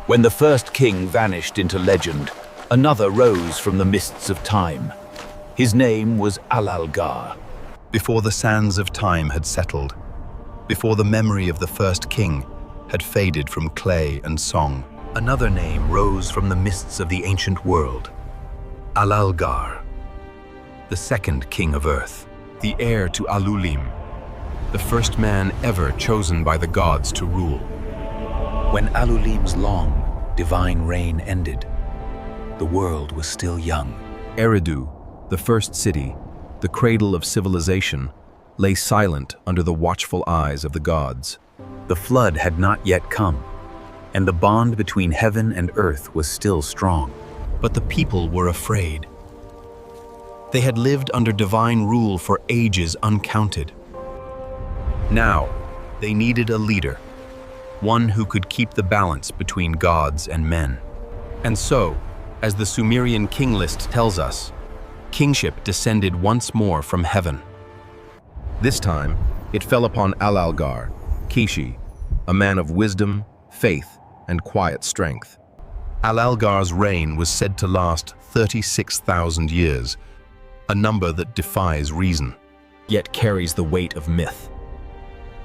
When the first king vanished into legend, another rose from the mists of time. His name was Alalgar. Before the sands of time had settled, before the memory of the first king had faded from clay and song, another name rose from the mists of the ancient world. Alalgar, the second king of earth, the heir to Alulim, the first man ever chosen by the gods to rule. When Alulim's long, divine reign ended, the world was still young. Eridu, the first city, the cradle of civilization, lay silent under the watchful eyes of the gods. The flood had not yet come, and the bond between heaven and earth was still strong. But the people were afraid. They had lived under divine rule for ages uncounted. Now, they needed a leader, one who could keep the balance between gods and men. And so, as the Sumerian King List tells us, kingship descended once more from heaven. This time, it fell upon Alalgar, Kishi, a man of wisdom, faith, and quiet strength. Alalgar's reign was said to last 36,000 years, a number that defies reason, yet carries the weight of myth.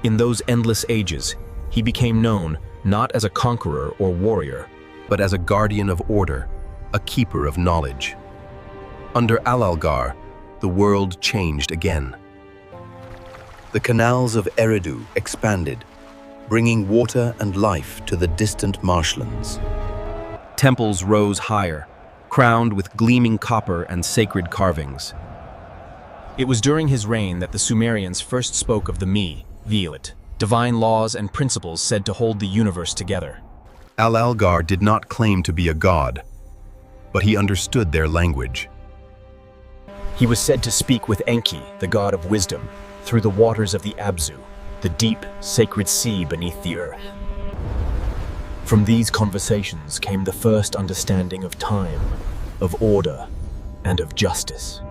In those endless ages, he became known not as a conqueror or warrior, but as a guardian of order, a keeper of knowledge. Under Alalgar, the world changed again. The canals of Eridu expanded, bringing water and life to the distant marshlands. Temples rose higher, crowned with gleaming copper and sacred carvings. It was during his reign that the Sumerians first spoke of the Vi'lit, divine laws and principles said to hold the universe together. Alalgar did not claim to be a god, but he understood their language. He was said to speak with Enki, the god of wisdom, through the waters of the Abzu, the deep, sacred sea beneath the earth. From these conversations came the first understanding of time, of order, and of justice.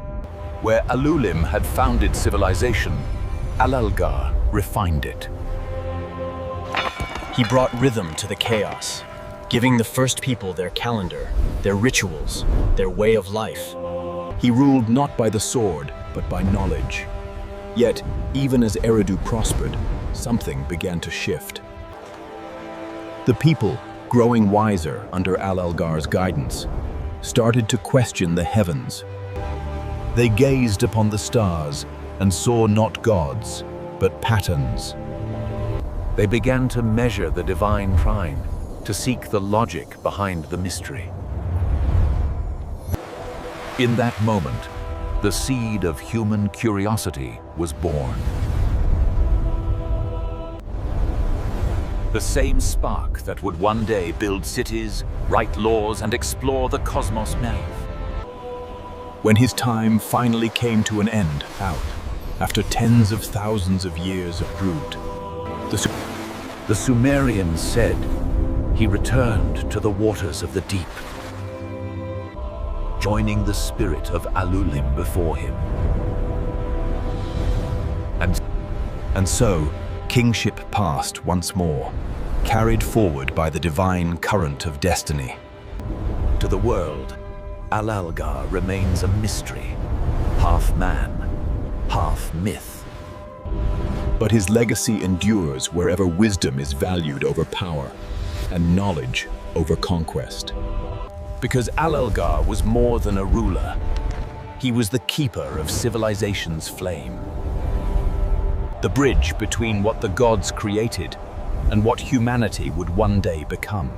Where Alulim had founded civilization, Alalgar refined it. He brought rhythm to the chaos, giving the first people their calendar, their rituals, their way of life. He ruled not by the sword, but by knowledge. Yet, even as Eridu prospered, something began to shift. The people, growing wiser under Alalgar's guidance, started to question the heavens. They gazed upon the stars and saw not gods, but patterns. They began to measure the divine trine, to seek the logic behind the mystery. In that moment, the seed of human curiosity was born. The same spark that would one day build cities, write laws, and explore the cosmos now. When his time finally came to an end, after tens of thousands of years of brood, the Sumerians said he returned to the waters of the deep, joining the spirit of Alulim before him. And so, kingship passed once more, carried forward by the divine current of destiny. To the world, Alalgar remains a mystery, half man, half myth. But his legacy endures wherever wisdom is valued over power and knowledge over conquest. Because Alalgar was more than a ruler, he was the keeper of civilization's flame. The bridge between what the gods created and what humanity would one day become.